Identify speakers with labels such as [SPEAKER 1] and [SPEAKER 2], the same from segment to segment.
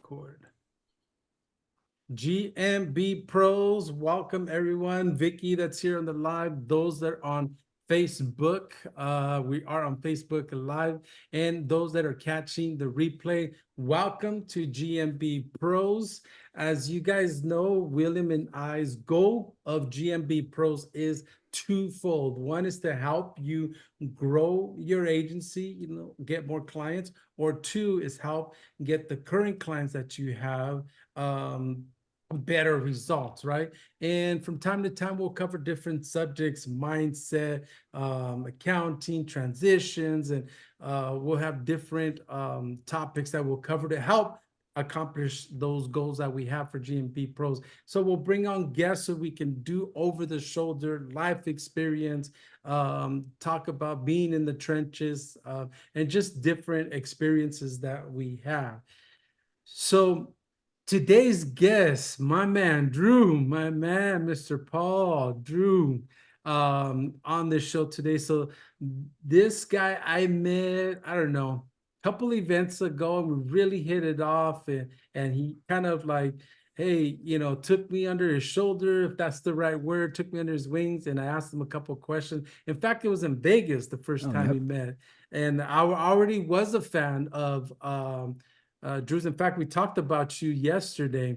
[SPEAKER 1] record. GMB Pros, welcome everyone. Vicky that's here on the live, those that are on Facebook, we are on Facebook Live, and those that are catching the replay, welcome to GMB Pros. As you guys know, William and I's goal of GMB Pros is twofold. One is to help you grow your agency, get more clients, or two is help get the current clients that you have better results, right? And from time to time, we'll cover different subjects, mindset, accounting, transitions, and we'll have different topics that we'll cover to help accomplish those goals that we have for GMB Pros. So we'll bring on guests so we can do over the shoulder life experience, talk about being in the trenches, and just different experiences that we have. So today's guest, my man, Drew, my man, Mr. Paul, Drew, on this show today. So this guy I met, I don't know, a couple events ago, and we really hit it off. And he kind of like, hey, took me under his shoulder, if that's the right word, took me under his wings. And I asked him a couple of questions. In fact, it was in Vegas the first time we met. And I already was a fan of Drew's. In fact, we talked about you yesterday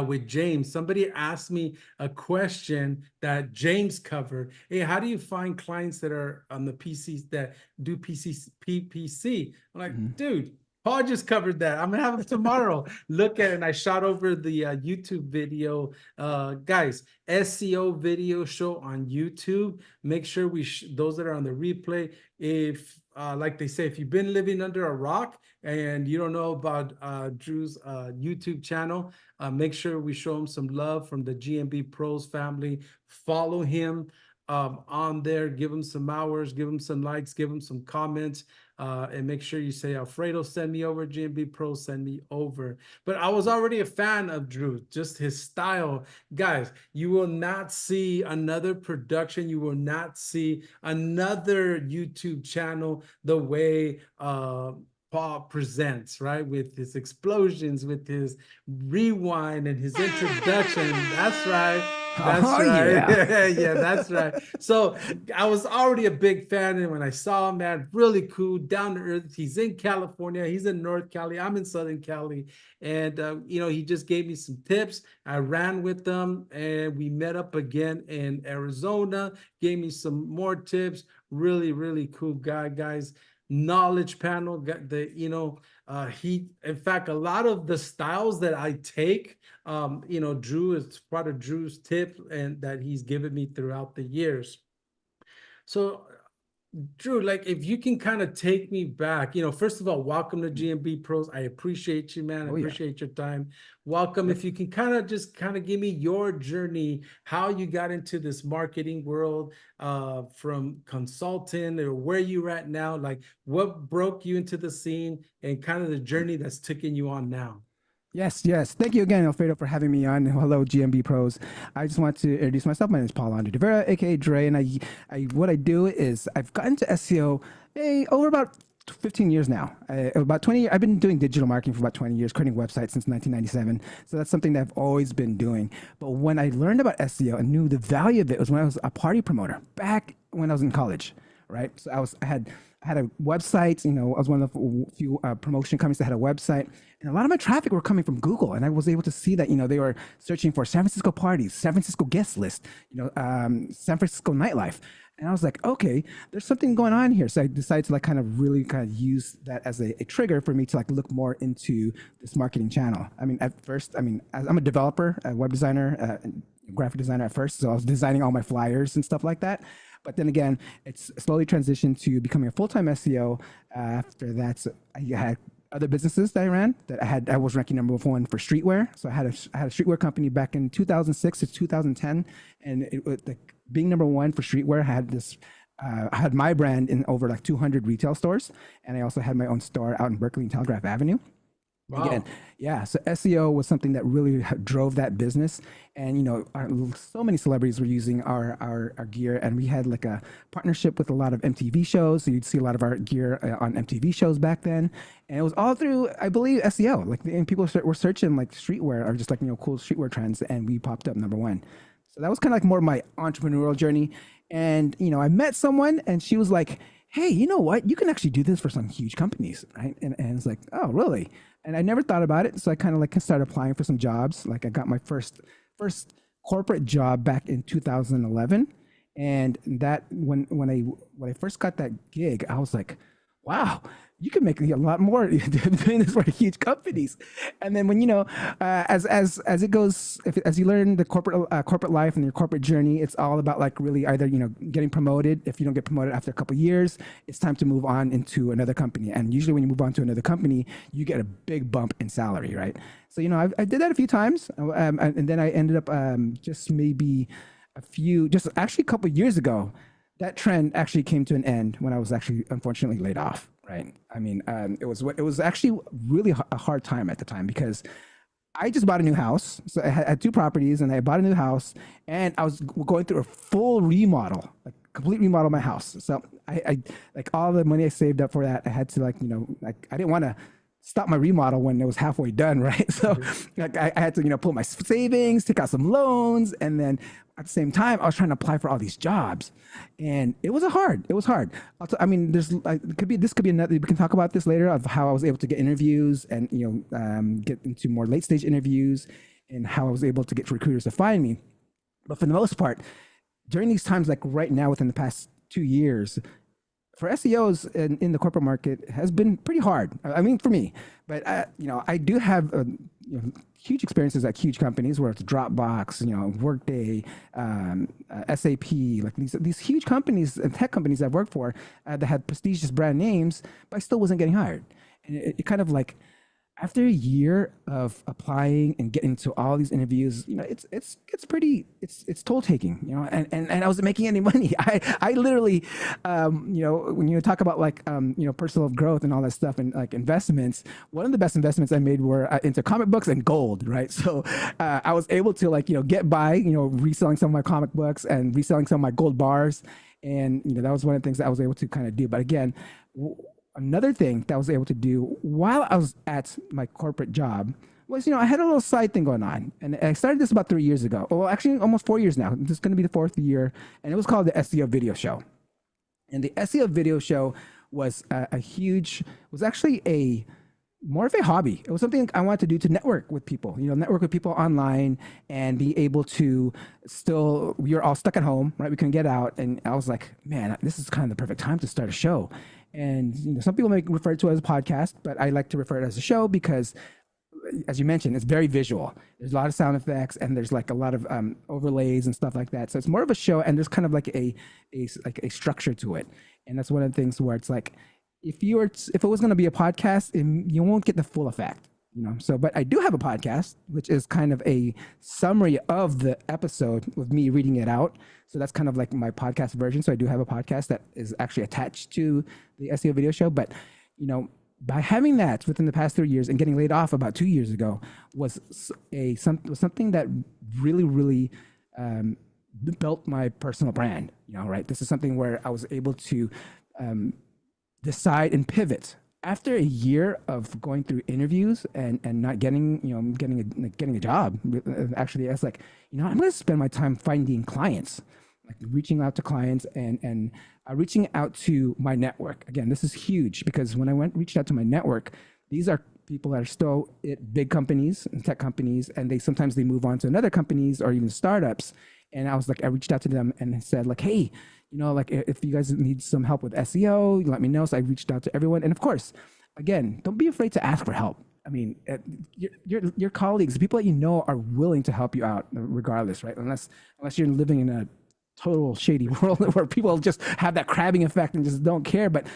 [SPEAKER 1] with James. Somebody asked me a question that James covered. Hey, how do you find clients that are on the PCs that do PPC? I'm like, dude, Paul just covered that. I'm gonna have him tomorrow. Look at it. And I shot over the YouTube video. Guys, SEO video show on YouTube. Make sure those that are on the replay, if like they say, if you've been living under a rock and you don't know about Drew's YouTube channel, make sure we show him some love from the GMB Pros family. Follow him on there, give him some hours, give him some likes, give him some comments, and make sure you say, Alfredo, send me over, GMB Pro, send me over. But I was already a fan of Drew, just his style. Guys, you will not see another production, you will not see another YouTube channel the way Paul presents, right? With his explosions, with his rewind and his introduction. That's right. That's right. Yeah. Yeah, that's right. So I was already a big fan. And when I saw him, man, really cool, down to earth. He's in California. He's in North Cali. I'm in Southern Cali. And, he just gave me some tips. I ran with them and we met up again in Arizona, gave me some more tips. Really, really cool guy, guys. Knowledge panel, got the in fact, a lot of the styles that I take, Drew is part of Drew's tip and that he's given me throughout the years. So Drew, like, if you can kind of take me back, first of all, welcome to GMB Pros. I appreciate you, man. I appreciate your time. Welcome. If you can kind of give me your journey, how you got into this marketing world, from consultant or where you're at now, like what broke you into the scene and kind of the journey that's taking you on now.
[SPEAKER 2] Yes. Thank you again, Alfredo, for having me on. Hello, GMB Pros. I just want to introduce myself. My name is Paul Andre de Vera, aka Dre, and what I do is I've gotten to SEO over about 15 years now. About 20 years. I've been doing digital marketing for about 20 years, creating websites since 1997. So that's something that I've always been doing. But when I learned about SEO and knew the value of it was when I was a party promoter back when I was in college, right? So I had a website, I was one of the few promotion companies that had a website, and a lot of my traffic were coming from Google, and I was able to see that, they were searching for San Francisco parties, San Francisco guest list, San Francisco nightlife. And I was like, okay, there's something going on here. So I decided to really use that as a trigger for me to look more into this marketing channel. At first, I'm a developer, a web designer, graphic designer at first. So I was designing all my flyers and stuff like that. But then again, it's slowly transitioned to becoming a full-time SEO. After that, I had other businesses that I ran that I was ranking number one for streetwear. So I had a streetwear company back in 2006 to 2010. And it was being number one for streetwear, I had my brand in over 200 retail stores. And I also had my own store out in Berkeley and Telegraph Avenue. Again,
[SPEAKER 1] Wow.
[SPEAKER 2] yeah, so SEO was something that really drove that business. And so many celebrities were using our gear, and we had like a partnership with a lot of MTV shows, so you'd see a lot of our gear on MTV shows back then. And it was all through, I believe, SEO. Like, and people were searching like streetwear, or just like cool streetwear trends, and we popped up number one. So that was kind of like more of my entrepreneurial journey. And I met someone, and she was like, hey, you know what, you can actually do this for some huge companies, right? And it's like, oh, really? And I never thought about it, so I kind of like started applying for some jobs. Like, I got my first corporate job back in 2011. And that, when I first got that gig, I was like, wow, you can make a lot more doing this for huge companies. And then when as it goes, as you learn the corporate life and your corporate journey, it's all about like really either getting promoted. If you don't get promoted after a couple of years, it's time to move on into another company. And usually when you move on to another company, you get a big bump in salary, right? So I did that a few times, and then I ended up just maybe just actually a couple of years ago, that trend actually came to an end when I was actually unfortunately laid off. Right. I mean, it was actually really a hard time at the time, because I just bought a new house. So I had two properties, and I bought a new house, and I was going through a full remodel, like complete remodel of my house. So I like all the money I saved up for that, I had to like I didn't want to stop my remodel when it was halfway done, right? So like I had to pull my savings, take out some loans, and then at the same time I was trying to apply for all these jobs, and it was hard. I mean, this could be another, we can talk about this later, of how I was able to get interviews, and get into more late stage interviews, and how I was able to get recruiters to find me. But for the most part, during these times, like right now, within the past 2 years, for SEOs in the corporate market, has been pretty hard. I mean, for me, but I do have huge experiences at huge companies, where it's Dropbox, Workday, SAP, like these huge companies and tech companies I've worked for, that had prestigious brand names, but I still wasn't getting hired. And it kind of like, after a year of applying and getting to all these interviews, it's toll taking, and I wasn't making any money. I literally, when you talk about like personal growth and all that stuff, and like investments, one of the best investments I made were into comic books and gold, right? So I was able to like get by, reselling some of my comic books and reselling some of my gold bars, and that was one of the things that I was able to kind of do. But again, another thing that I was able to do while I was at my corporate job was, I had a little side thing going on. And I started this about 3 years ago. Well, actually, almost 4 years now. This is going to be the fourth year. And it was called the SEO Video Show. And the SEO Video Show was was actually more of a hobby. It was something I wanted to do to network with people, network with people online, and be able to still, we were all stuck at home, right? We couldn't get out. And I was like, man, this is kind of the perfect time to start a show. And some people may refer to it as a podcast, but I like to refer to it as a show, because, as you mentioned, it's very visual. There's a lot of sound effects, and there's like a lot of overlays and stuff like that. So it's more of a show, and there's kind of like a structure to it. And that's one of the things where it's like, if it was going to be a podcast, you won't get the full effect. So, but I do have a podcast, which is kind of a summary of the episode with me reading it out. So that's kind of like my podcast version. So I do have a podcast that is actually attached to the SEO Video Show. But by having that within the past 3 years, and getting laid off about 2 years ago, was something that really, really built my personal brand. Right? This is something where I was able to decide and pivot after a year of going through interviews and not getting a job. Actually, I was like, I'm going to spend my time finding clients, like reaching out to clients, and reaching out to my network. Again, this is huge, because when I reached out to my network, these are people that are still at big companies and tech companies, and sometimes they move on to another companies or even startups. And I was like, I reached out to them and said like, hey, like if you guys need some help with SEO, let me know. So I reached out to everyone. And of course, again, don't be afraid to ask for help. I mean, your colleagues, the people that are willing to help you out regardless, right? Unless you're living in a total shady world where people just have that crabbing effect and just don't care. But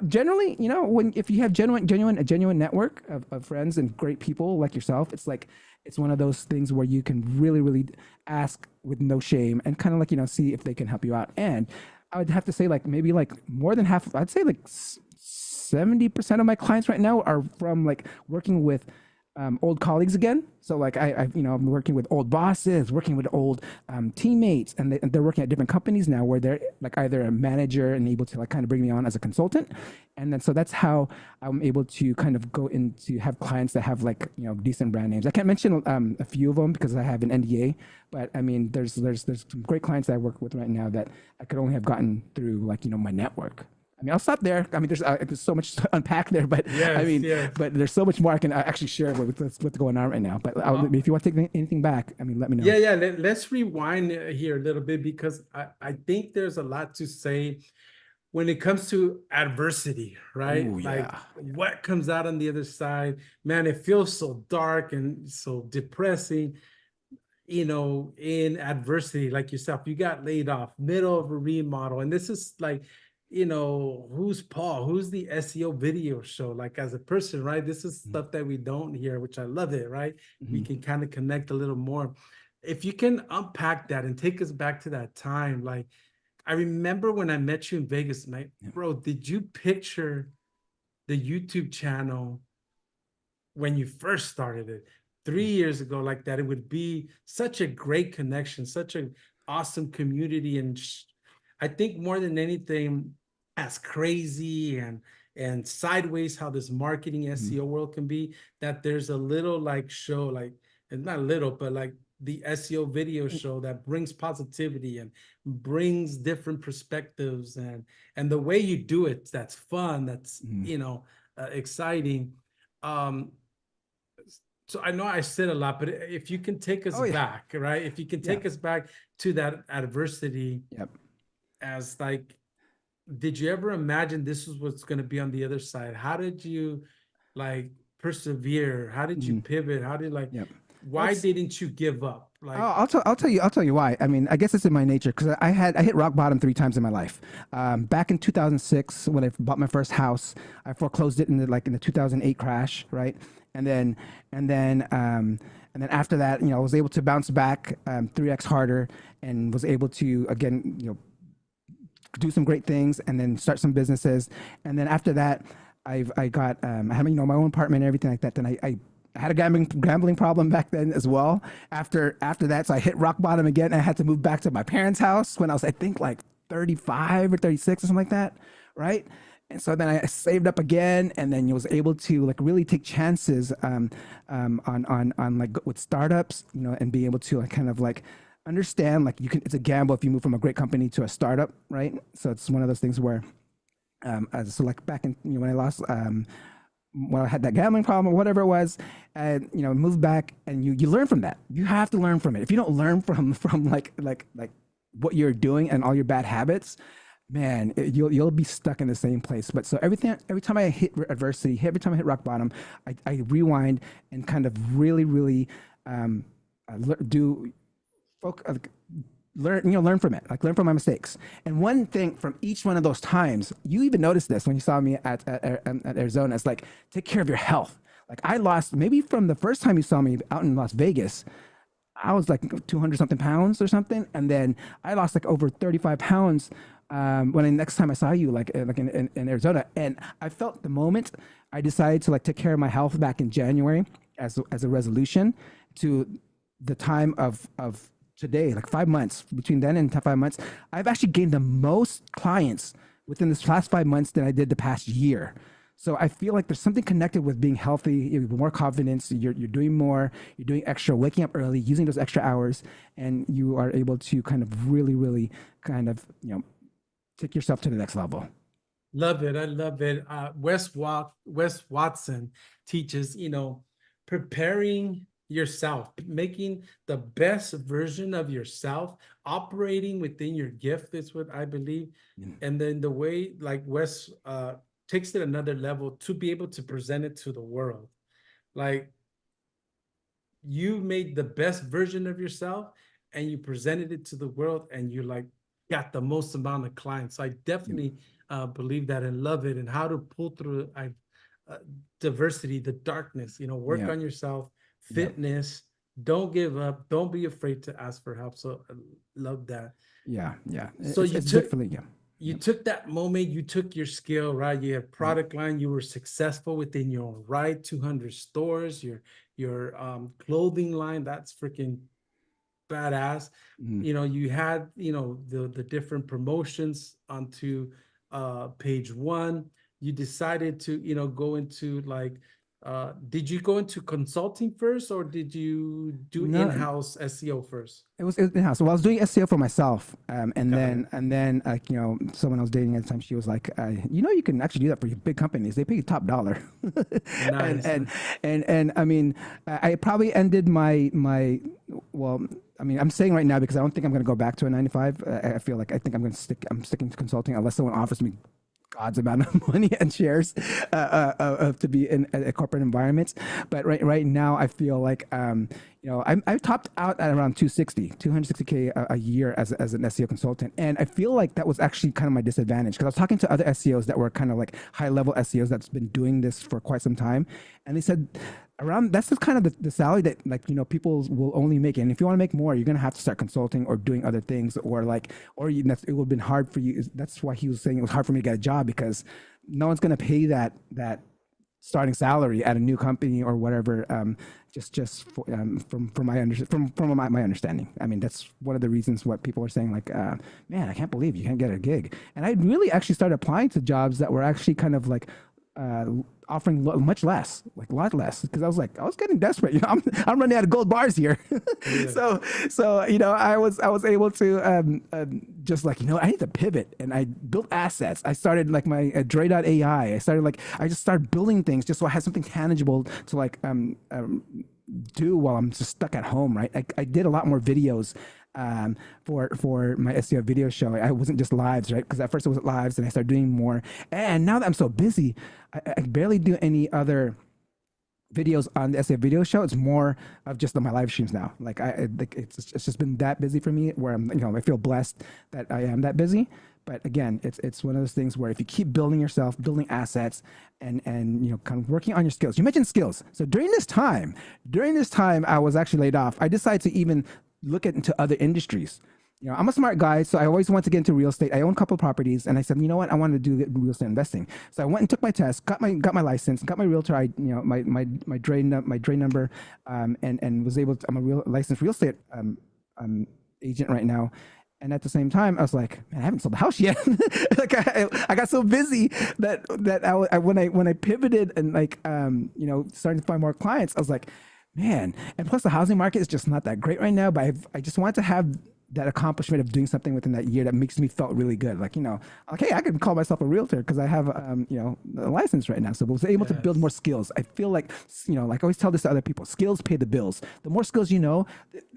[SPEAKER 2] generally, if you have a genuine network of friends and great people like yourself, it's one of those things where you can really, really ask with no shame, and kind of like, see if they can help you out. And I would have to say like maybe like more than half, I'd say like 70% of my clients right now are from like working with old colleagues again. So like I'm working with old bosses, working with old teammates, and they're working at different companies now where they're like either a manager and able to like kind of bring me on as a consultant, and then so that's how I'm able to kind of go into have clients that have like decent brand names. I can't mention a few of them because I have an NDA, but I mean there's some great clients that I work with right now that I could only have gotten through like my network. I mean, I'll stop there. I mean, there's so much to unpack there, but I
[SPEAKER 1] Yes,
[SPEAKER 2] mean,
[SPEAKER 1] yes.
[SPEAKER 2] but there's so much more I can actually share with what's going on right now. But if you want to take anything back, I mean, let me know.
[SPEAKER 1] Yeah, yeah. Let's rewind here a little bit because I think there's a lot to say when it comes to adversity, right?
[SPEAKER 2] Oh
[SPEAKER 1] Like
[SPEAKER 2] yeah.
[SPEAKER 1] what comes out on the other side, man, it feels so dark and so depressing, in adversity, like yourself. You got laid off, middle of a remodel. And this is like, who's Paul? Who's the SEO video show? Like as a person, right? This is stuff that we don't hear, which I love it, right? We
[SPEAKER 2] Mm-hmm.
[SPEAKER 1] can kind of connect a little more. If you can unpack that and take us back to that time, like I remember when I met you in Vegas, mate,
[SPEAKER 2] Yeah.
[SPEAKER 1] bro, did you picture the YouTube channel when you first started it 3 years ago like that? It would be such a great connection, such an awesome community. And I think more than anything, as crazy and sideways how this marketing
[SPEAKER 2] Mm-hmm.
[SPEAKER 1] SEO world can be, that there's a little like show, like, and not little, but like the SEO video show that brings positivity and brings different perspectives, and the way you do it, that's fun, that's
[SPEAKER 2] Mm-hmm.
[SPEAKER 1] exciting. um so I know I said a lot, but if you can take us
[SPEAKER 2] Oh yeah.
[SPEAKER 1] back, right? If you can
[SPEAKER 2] Yeah.
[SPEAKER 1] take us back to that adversity,
[SPEAKER 2] Yep.
[SPEAKER 1] as like, did you ever imagine this was what's going to be on the other side? How did you like persevere? How did you
[SPEAKER 2] Mm-hmm.
[SPEAKER 1] pivot? How did like,
[SPEAKER 2] Yep. Well,
[SPEAKER 1] why didn't you give up? Like,
[SPEAKER 2] I'll tell you why. I mean, I guess it's in my nature because I hit rock bottom 3 times in my life. Back in 2006, when I bought my first house, I foreclosed it in the 2008 crash, right? And then and then um, and then after that, I was able to bounce back 3x harder and was able to again, do some great things and then start some businesses. And then after that, I got I had my own apartment and everything like that. Then I had a gambling problem back then as well. After that, so I hit rock bottom again. I had to move back to my parents' house when I was I think like 35 or 36 or something like that, right? And so then I saved up again, and then was able to like really take chances on like with startups, and be able to like kind of like understand like it's a gamble if you move from a great company to a startup, right? So it's one of those things where so like back in when I lost when I had that gambling problem or whatever it was, and moved back, and you learn from that. You have to learn from it. If you don't learn from like what you're doing and all your bad habits, man, you'll be stuck in the same place. But so every time I hit adversity, every time I hit rock bottom, I rewind and kind of really do learn from it, like learn from my mistakes. And one thing from each one of those times, you even noticed this when you saw me at Arizona, it's like take care of your health. Like I lost maybe from the first time you saw me out in Las Vegas, I was like 200 something pounds or something, and then I lost like over 35 pounds when the next time I saw you, like in Arizona. And I felt the moment I decided to like take care of my health back in January as a resolution to the time of today, like 5 months, between then and 5 months, I've actually gained the most clients within this last 5 months than I did the past year. So I feel like there's something connected with being healthy. You have more confidence. You're doing more. You're doing extra, waking up early, using those extra hours, and you are able to kind of really kind of take yourself to the next level.
[SPEAKER 1] love it. I love it. Wes Watson teaches, preparing yourself, making the best version of yourself, operating within your gift is what I believe.
[SPEAKER 2] Mm.
[SPEAKER 1] And then the way like Wes takes it another level to be able to present it to the world. Like you made the best version of yourself and you presented it to the world, and you like got the most amount of clients. So I
[SPEAKER 2] Yep.
[SPEAKER 1] definitely believe that and love it, and how to pull through uh, diversity, the darkness, work
[SPEAKER 2] Yep.
[SPEAKER 1] on yourself,
[SPEAKER 2] Yep.
[SPEAKER 1] fitness, don't give up, don't be afraid to ask for help. So I love that.
[SPEAKER 2] Yeah. Yeah.
[SPEAKER 1] So
[SPEAKER 2] It's definitely yeah.
[SPEAKER 1] you
[SPEAKER 2] Yep.
[SPEAKER 1] took that moment, you took your skill, right? You have
[SPEAKER 2] Yep.
[SPEAKER 1] product line, you were successful within your own right, 200 stores, your clothing line. That's freaking badass. You know, you had, you know, the different promotions onto page one. You decided to, you know, go into like did you go into consulting first, or did you do
[SPEAKER 2] No,
[SPEAKER 1] in-house SEO first?
[SPEAKER 2] it was in-house. So I was doing SEO for myself, and
[SPEAKER 1] Got it.
[SPEAKER 2] then you know, someone I was dating at the time, she was like, you know, you can actually do that for big companies. They pay you top dollar. and,
[SPEAKER 1] Nice,
[SPEAKER 2] and
[SPEAKER 1] nice.
[SPEAKER 2] and I mean, I probably ended my well. I mean, I'm saying right now because I don't think I'm going to go back to a 9 to 5. I feel like I think I'm sticking to consulting unless someone offers me God's amount of money and shares to be in a corporate environment. But right now, I feel like you know, I topped out at around 260K a year as an SEO consultant, and I feel like that was actually kind of my disadvantage because I was talking to other SEOs that were kind of like high level SEOs that's been doing this for quite some time, and they said around that's just kind of the salary that, like, you know, people will only make, and if you want to make more, you're gonna have to start consulting or doing other things, or like, or you, it would have been hard for you. That's why he was saying it was hard for me to get a job because no one's gonna pay that starting salary at a new company or whatever. Just for, from my my understanding. I mean, that's one of the reasons what people are saying, like, man, I can't believe you can't get a gig. And I really actually started applying to jobs that were actually kind of like uh, offering much less, like a lot less, because I was getting desperate. You know, I'm running out of gold bars here.
[SPEAKER 1] Yeah.
[SPEAKER 2] so you know, I was able to just like, you know, I need to pivot, and I built assets. I started like my Dre.ai. I just started building things just so I had something tangible to like do while I'm just stuck at home. Right, I did a lot more videos for my SEO video show. I wasn't just lives, right? Because at first it was lives, and I started doing more. And now that I'm so busy, I barely do any other videos on the SEO video show. It's more of just on my live streams now. Like it's just been that busy for me, where I'm, you know, I feel blessed that I am that busy. But again, it's one of those things where if you keep building yourself, building assets, and you know, kind of working on your skills. You mentioned skills. So during this time, I was actually laid off. I decided to even look into other industries. You know, I'm a smart guy, so I always want to get into real estate. I own a couple of properties, and I said, you know what, I wanted to do real estate investing. So I went and took my test, got my license, got my realtor, you know, my Dre number, and was able to. I'm a licensed real estate agent right now. And at the same time, I was like, man, I haven't sold the house yet. Like I got so busy that when I pivoted and like you know, starting to find more clients, I was like, man. And plus, the housing market is just not that great right now. But I just wanted to have that accomplishment of doing something within that year that makes me felt really good. Like, you know, like, hey, I can call myself a realtor because I have you know, a license right now. So I was able to build more
[SPEAKER 1] Yes.
[SPEAKER 2] skills. I feel like, you know, like I always tell this to other people, skills pay the bills. The more skills you know,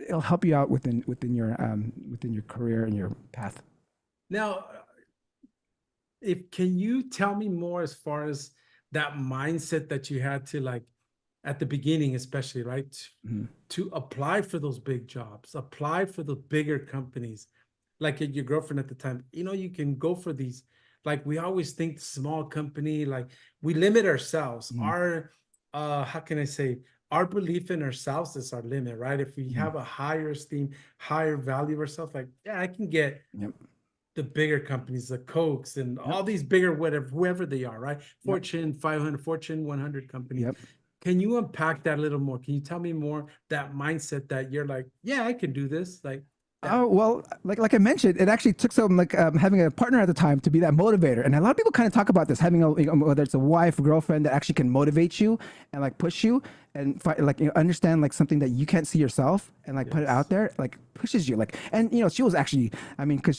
[SPEAKER 2] it'll help you out within your career and your path.
[SPEAKER 1] Now, if can you tell me more as far as that mindset that you had to like at the beginning, especially, right?
[SPEAKER 2] Mhm.
[SPEAKER 1] To apply for those big jobs, apply for the bigger companies, like your girlfriend at the time. You know, you can go for these. Like we always think small company, like we limit ourselves.
[SPEAKER 2] Mhm.
[SPEAKER 1] Our how can I say, our belief in ourselves is our limit, right? If we
[SPEAKER 2] Mhm.
[SPEAKER 1] have a higher esteem, higher value of ourselves, like, yeah, I can get
[SPEAKER 2] Yep.
[SPEAKER 1] the bigger companies, the Cokes and
[SPEAKER 2] Yep.
[SPEAKER 1] all these bigger, whatever, whoever they are, right?
[SPEAKER 2] Yep.
[SPEAKER 1] Fortune 500, Fortune 100 companies.
[SPEAKER 2] Yep.
[SPEAKER 1] Can you unpack that a little more? Can you tell me more that mindset that you're like, yeah, I can do this? Like that.
[SPEAKER 2] Oh well, like I mentioned, it actually took some like having a partner at the time to be that motivator, and a lot of people kind of talk about this, having a, you know, whether it's a wife, girlfriend that actually can motivate you and like push you and like, you know, understand like something that you can't see yourself and like put it out
[SPEAKER 1] Yes.
[SPEAKER 2] there, like pushes you, like. And you know, she was actually, I mean, because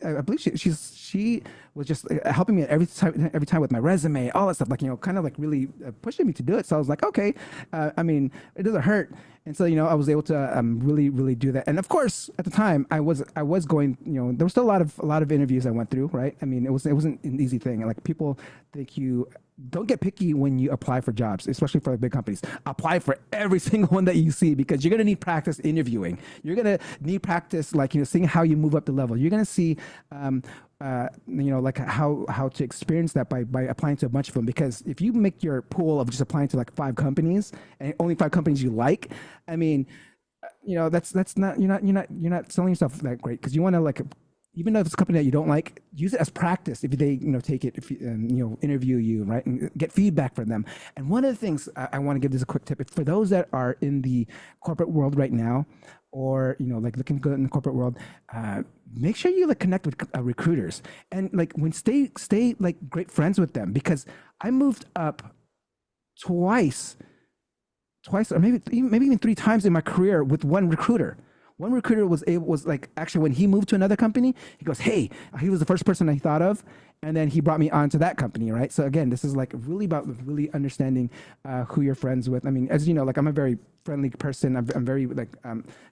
[SPEAKER 2] I believe she was just helping me every time with my resume, all that stuff, like, you know, kind of like really pushing me to do it. So I was like, okay, I mean, it doesn't hurt. And so, you know, I was able to really do that. And of course, at the time, I was going, you know, there was still a lot of interviews I went through, right? I mean, it wasn't an easy thing. Like, people think you don't get picky when you apply for jobs, especially for the big companies. Apply for every single one that you see, because you're gonna need practice interviewing. You're gonna need practice, like, you know, seeing how you move up the level. You're gonna see, you know, like how to experience that by applying to a bunch of them. Because if you make your pool of just applying to like 5 companies and only 5 companies you like, I mean, you know, that's not, you're not selling yourself that great, because you want to like even though it's a company that you don't like, use it as practice if they, take it, if you, interview you, right, and get feedback from them. And one of the things I want to give this a quick tip, if for those that are in the corporate world right now, or like looking good in the corporate world, make sure you like connect with recruiters, and like when stay like great friends with them, because I moved up twice twice or maybe even three times in my career with one recruiter. One recruiter was like, actually, when he moved to another company, he goes, "Hey," he was the first person I thought of, and then he brought me on to that company, right? So again, this is like really about really understanding who you're friends with. I mean, as you know, like I'm a very friendly person. I'm very like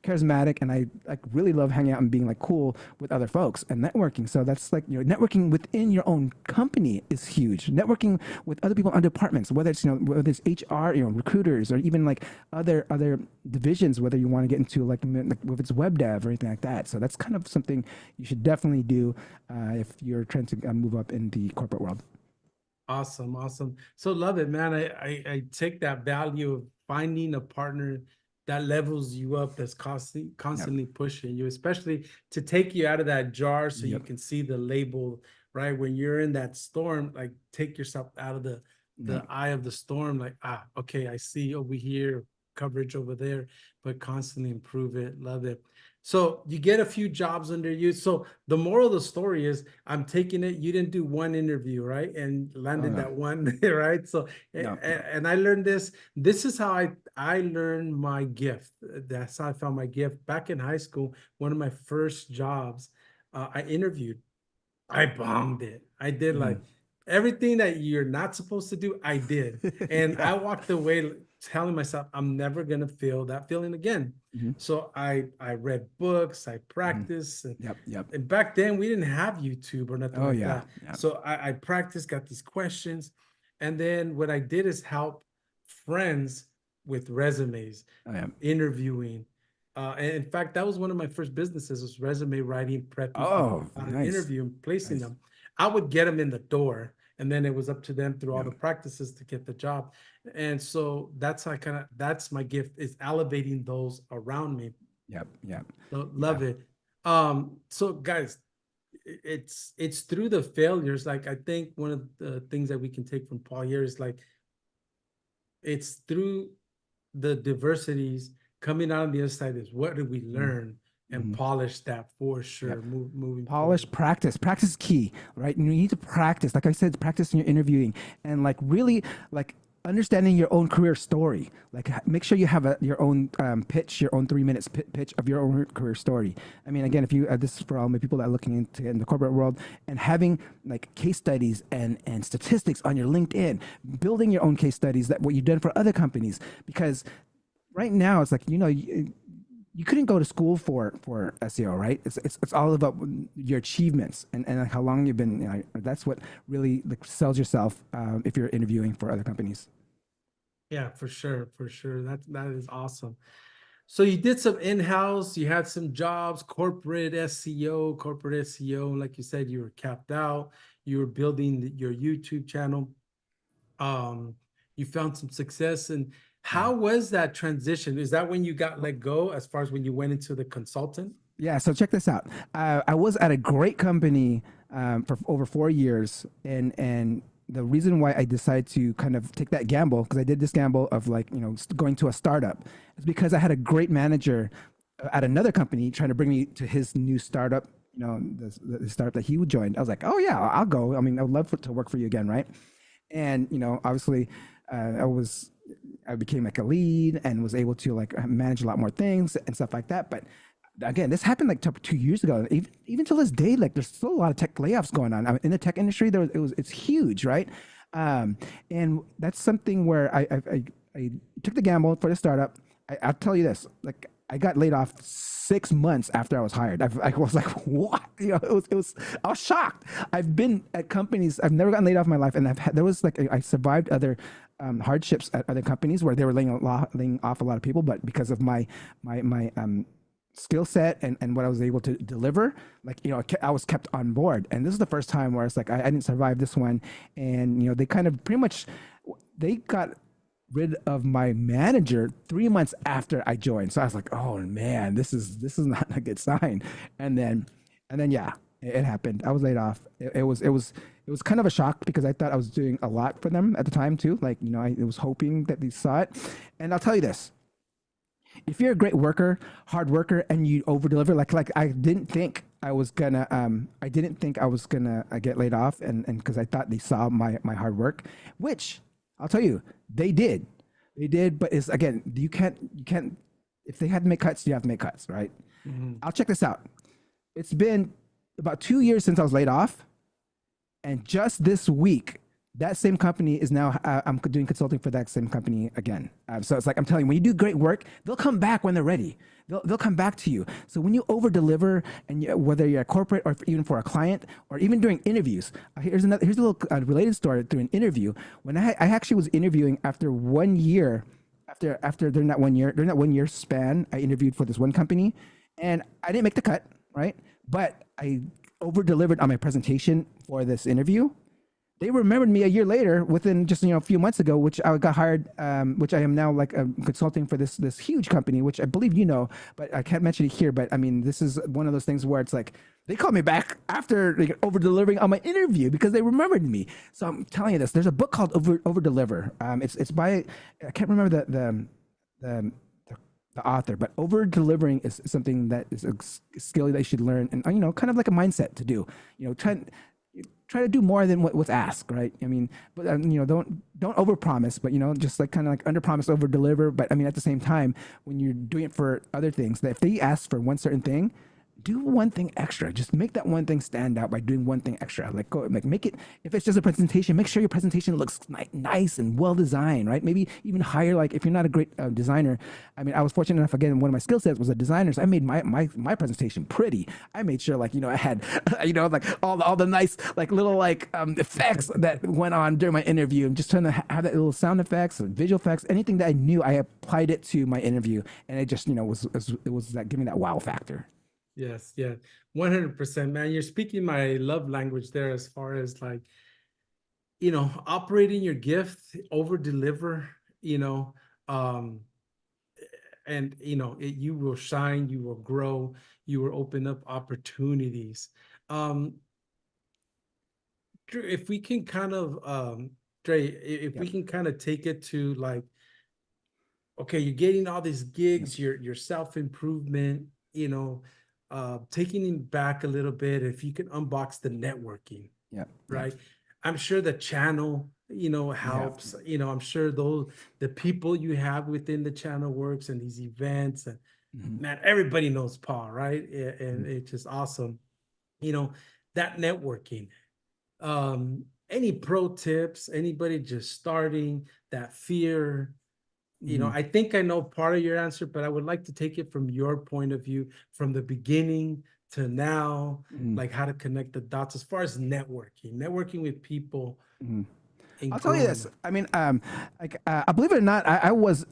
[SPEAKER 2] charismatic, and I like really love hanging out and being like cool with other folks and networking. So that's like, networking within your own company is huge. Networking with other people on departments, whether it's whether it's HR, recruiters, or even like other divisions, whether you want to get into like if it's web dev or anything like that. So that's kind of something you should definitely do if you're trying to move up in the corporate world.
[SPEAKER 1] Awesome, awesome. So love it, man. I take that value of finding a partner that levels you up, that's constantly pushing you, especially to take you out of that jar so you can see the label, right? When you're in that storm, like take yourself out of the eye of the storm, like, okay, I see over here, coverage over there, but constantly improve it. Love it. So you get a few jobs under you. So the moral of the story is, I'm taking it, you didn't do one interview, right? And landed that one, right? So, and I learned this. This is how I learned my gift. That's how I found my gift. Back in high school, one of my first jobs, I interviewed. I bombed it. I did like everything that you're not supposed to do, I did. And I walked away telling myself, I'm never gonna feel that feeling again. So I read books, I practiced, and back then we didn't have YouTube or nothing like that. So I practiced, got these questions, and then what I did is help friends with resumes, interviewing. And in fact, that was one of my first businesses, was resume writing, prepping people how to interview and placing them. I would get them in the door, and then it was up to them through all the practices to get the job. And so that's how that's my gift, is elevating those around me. So love it. So guys, it's through the failures. Like, I think one of the things that we can take from Paul here is like, it's through the diversities coming out on the other side is, what did we learn, and polish that for sure. Moving
[SPEAKER 2] polish
[SPEAKER 1] forward.
[SPEAKER 2] practice is key, right? You need to practice, like I said, practice in your interviewing, and like really like understanding your own career story. Like make sure you have your own pitch, your own 3 minutes pitch of your own career story. I mean, again, if you this is for all my people that are looking into in the corporate world, and having like case studies and statistics on your LinkedIn, building your own case studies, that what you've done for other companies. Because right now it's like, you couldn't go to school for SEO, right? It's all about your achievements and how long you've been. That's what really like sells yourself if you're interviewing for other companies.
[SPEAKER 1] Yeah, for sure, for sure. That is awesome. So you did some in-house, you had some jobs, corporate SEO, like you said, you were capped out, you were building your YouTube channel. You found some success. And how was that transition? Is that when you got let go, as far as when you went into the consultant?
[SPEAKER 2] Yeah, so check this out. I was at a great company for over 4 years, and the reason why I decided to kind of take that gamble, because I did this gamble of like going to a startup, is because I had a great manager at another company trying to bring me to his new startup. The startup that he would join. I was like, oh yeah, I'll go. I mean, I would love to work for you again, right? And obviously, I became like a lead and was able to like manage a lot more things and stuff like that. But again, this happened like 2 years ago. Even till this day, like there's still a lot of tech layoffs going on. I mean, in the tech industry. It's huge, right? And that's something where I took the gamble for the startup. I'll tell you this, like I got laid off 6 months after I was hired. I was like, what? I was shocked. I've been at companies, I've never gotten laid off in my life. And there was like, I survived other hardships at other companies where they were laying off a lot of people, but because of my skill set and what I was able to deliver, like, I was kept on board. And this is the first time where it's like, I didn't survive this one. And, they kind of pretty much, they got rid of my manager 3 months after I joined. So I was like, oh man, this is not a good sign. And then yeah, It happened. I was laid off. It was kind of a shock because I thought I was doing a lot for them at the time too. Like, I was hoping that they saw it. And I'll tell you this: if you're a great worker, hard worker, and you over deliver, like I didn't think I was gonna get laid off, and because I thought they saw my hard work, which I'll tell you, they did. But it's, again, you can't if they had to make cuts, you have to make cuts, right?
[SPEAKER 1] Mm-hmm.
[SPEAKER 2] I'll check this out. It's been about 2 years since I was laid off, and just this week, that same company is now, I'm doing consulting for that same company again. So it's like, I'm telling you, when you do great work, they'll come back when they're ready. They'll come back to you. So when you over deliver, and whether you're a corporate or even for a client, or even during interviews, here's a little related story through an interview. When I actually was interviewing after 1 year, after during that 1 year span, I interviewed for this one company, and I didn't make the cut, right? But I over delivered on my presentation for this interview. They remembered me a year later, within just a few months ago, which I got hired, which I am now like consulting for this huge company, which I believe but I can't mention it here. But I mean, this is one of those things where it's like they called me back after over delivering on my interview because they remembered me. So I'm telling you this: there's a book called Over Deliver. It's by, I can't remember the author, but over delivering is something that is a skill that you should learn, and kind of like a mindset to do. Try to do more than what's asked, right? I mean, but don't overpromise, but just like kind of like underpromise, over deliver. But I mean, at the same time, when you're doing it for other things, that if they ask for one certain thing, do one thing extra. Just make that one thing stand out by doing one thing extra. Like, make it. If it's just a presentation, make sure your presentation looks nice and well designed, right? Maybe even hire, like, if you're not a great designer. I mean, I was fortunate enough, again, one of my skill sets was a designer, so I made my presentation pretty. I made sure, like, I had like all the nice, like, little, like, effects that went on during my interview. I'm just trying to have that little sound effects, visual effects, anything that I knew, I applied it to my interview, and it just was that, giving that wow factor.
[SPEAKER 1] Yes, yeah, 100%, man. You're speaking my love language there, as far as, like, operating your gift, over deliver, um, and you will shine, you will grow, you will open up opportunities. Um, if we can kind of, Dre, if we can kind of take it to, like, okay, you're getting all these gigs, your self-improvement, taking it back a little bit, if you can unbox the networking, right? I'm sure the channel, helps, I'm sure the people you have within the channel works, and these events, and man, everybody knows Paul, right? And it's just awesome. That networking, any pro tips, anybody just starting, that fear, I think I know part of your answer, but I would like to take it from your point of view, from the beginning to now, like how to connect the dots as far as networking with people.
[SPEAKER 2] I'll tell you this. I mean, believe it or not, I was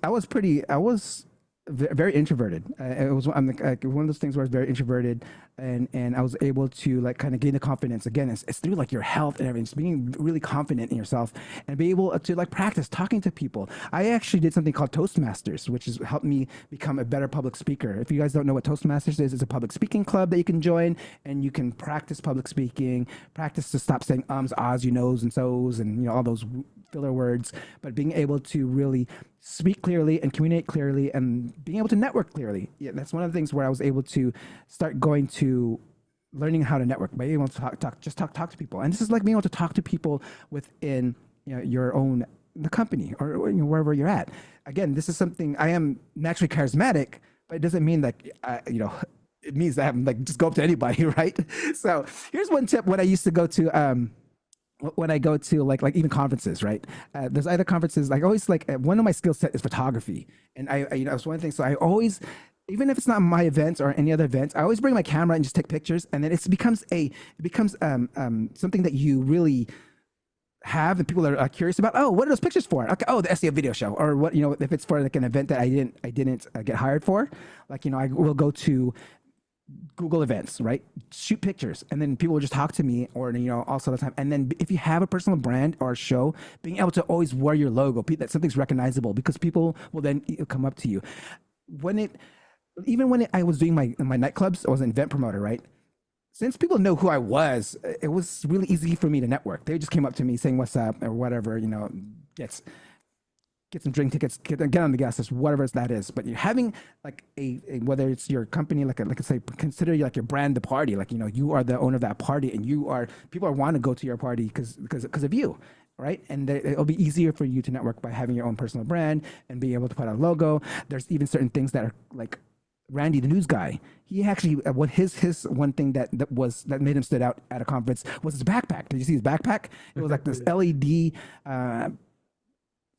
[SPEAKER 2] very introverted. I'm like one of those things where I was very introverted, and I was able to, like, kind of gain the confidence. Again, it's through, like, your health and everything, just being really confident in yourself and be able to, like, practice talking to people. I actually did something called Toastmasters, which has helped me become a better public speaker. If you guys don't know what Toastmasters is, it's a public speaking club that you can join, and you can practice public speaking, practice to stop saying ums, ahs, you knows, and so's, and all those filler words, but being able to really speak clearly and communicate clearly, and being able to network clearly. Yeah, that's one of the things where I was able to start going to learning how to network, by being able to talk to people. And this is like being able to talk to people within your own the company, or wherever you're at. Again, this is something, I am naturally charismatic, but it doesn't mean that it means that I'm like just go up to anybody, right? So here's one tip: when I used to go to when I go to like even conferences, right? There's other conferences, like always, like one of my skill set is photography, and I it's one thing. So I always, even if it's not my events or any other events, I always bring my camera and just take pictures, and then it becomes something that you really have, and people are curious about. Oh, what are those pictures for? Okay, oh, the SEO video show, or what, if it's for like an event that I didn't get hired for, like I will go to Google events, right? Shoot pictures, and then people will just talk to me, or also the time. And then if you have a personal brand or a show, being able to always wear your logo, that something's recognizable, because people will then come up to you. I was doing my nightclubs, I was an event promoter, right? since people know who I was, it was really easy for me to network. They just came up to me saying what's up or whatever, gets get some drink tickets, get on the gas list, whatever that is. But you're having like a whether it's your company, like I say, consider you like your brand the party. Like you are the owner of that party, and people are want to go to your party because of you, right? And it'll be easier for you to network by having your own personal brand and being able to put out a logo. There's even certain things that are like Randy, the news guy, he actually what his one thing that made him stood out at a conference was his backpack. Did you see his backpack? It was like this LED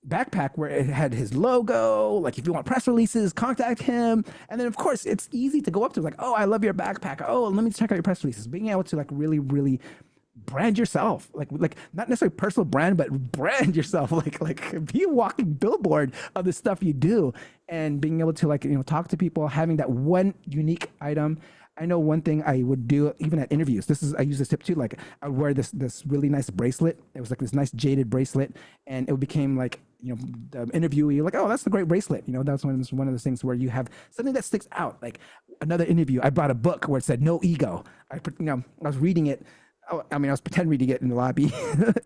[SPEAKER 2] backpack where it had his logo. Like if you want press releases, contact him. And then of course it's easy to go up to like, oh, I love your backpack. Oh, let me check out your press releases. Being able to like really brand yourself, like not necessarily personal brand, but brand yourself, like be a walking billboard of the stuff you do, and being able to like talk to people, having that one unique item. I know one thing I would do even at interviews. I use this tip too. Like I would wear this really nice bracelet. It was like this nice jaded bracelet, and it became like the interviewee. You're like, oh, that's a great bracelet. That's one of those things where you have something that sticks out. Like another interview, I brought a book where it said no ego. I was reading it. I mean, I was pretend reading it in the lobby,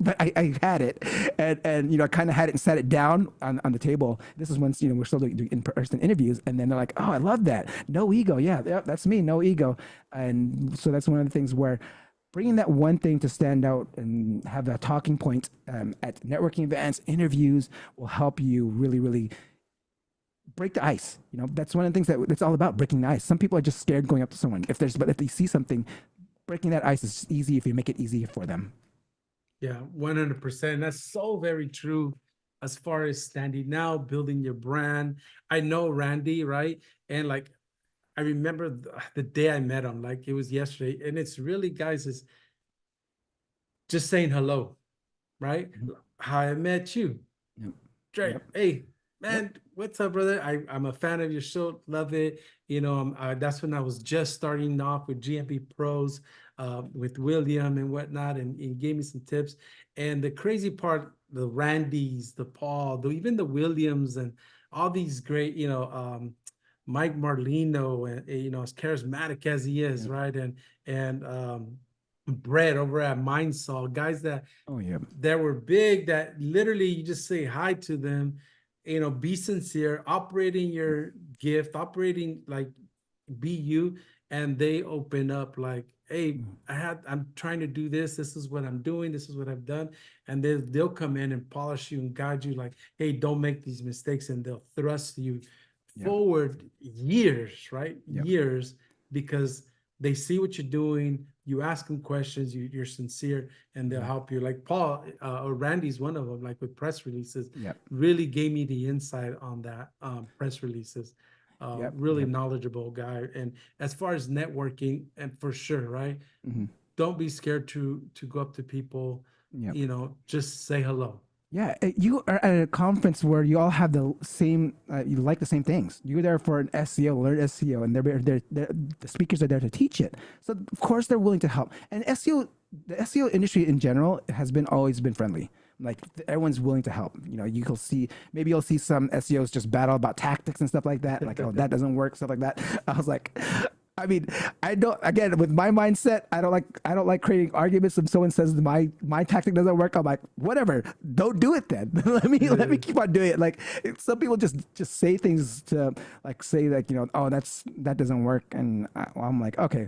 [SPEAKER 2] but I had it, and I kind of had it and sat it down on the table. This is once we're still doing in-person interviews, and then they're like, "Oh, I love that, no ego, yeah, that's me, no ego." And so that's one of the things where bringing that one thing to stand out and have that talking point at networking events, interviews will help you really break the ice. That's one of the things that it's all about, breaking the ice. Some people are just scared going up to someone. But if they see something, breaking that ice is easy if you make it easy for them.
[SPEAKER 1] Yeah, 100%. That's so very true as far as standing now, building your brand. I know Randy, right? And like, I remember the day I met him, like it was yesterday. And it's really, guys, is just saying hello, right?
[SPEAKER 2] Mm-hmm.
[SPEAKER 1] How I met you.
[SPEAKER 2] Yep.
[SPEAKER 1] Dre,
[SPEAKER 2] Yep.
[SPEAKER 1] hey, man,
[SPEAKER 2] Yep.
[SPEAKER 1] what's up, brother? I'm a fan of your show, love it. That's when I was just starting off with GMP Pros, with William and whatnot, and he gave me some tips. And the crazy part, the Randys, the Paul, even the Williams, and all these great, Mike Marlino, and as charismatic as he is,
[SPEAKER 2] Yep.
[SPEAKER 1] right? And Brett over at Mindsaw, guys that
[SPEAKER 2] Oh yeah.
[SPEAKER 1] were big, that literally you just say hi to them, be sincere, operating your gift, operating like be you, and they open up like, hey,
[SPEAKER 2] Mm-hmm.
[SPEAKER 1] I'm trying to do this. This is what I'm doing. This is what I've done. And they'll come in and polish you and guide you like, hey, don't make these mistakes. And they'll thrust you
[SPEAKER 2] Yep.
[SPEAKER 1] forward years, right?
[SPEAKER 2] Yep.
[SPEAKER 1] Years, because they see what you're doing. You ask them questions, you're sincere, and they'll
[SPEAKER 2] Mm-hmm.
[SPEAKER 1] help you. Like Paul or Randy's one of them, like with press releases,
[SPEAKER 2] Yep.
[SPEAKER 1] really gave me the insight on that, press releases.
[SPEAKER 2] Yep.
[SPEAKER 1] Really
[SPEAKER 2] Yep.
[SPEAKER 1] knowledgeable guy. And as far as networking, and for sure, right?
[SPEAKER 2] Mm-hmm.
[SPEAKER 1] Don't be scared to go up to people,
[SPEAKER 2] Yep.
[SPEAKER 1] just say hello.
[SPEAKER 2] Yeah, you are at a conference where you all have the same, you like the same things. You're there for an SEO, learn SEO, and the speakers are there to teach it. So of course they're willing to help. And SEO, the SEO industry in general has been always been friendly. Like everyone's willing to help. You'll see maybe you'll see some SEOs just battle about tactics and stuff like that. Like, oh, that doesn't work, stuff like that. I was like, I mean, I don't. Again, with my mindset, I don't like creating arguments. If someone says my tactic doesn't work, I'm like, whatever, don't do it then. let me keep on doing it. Like some people just say things to like say like oh that doesn't work, and I'm like, okay,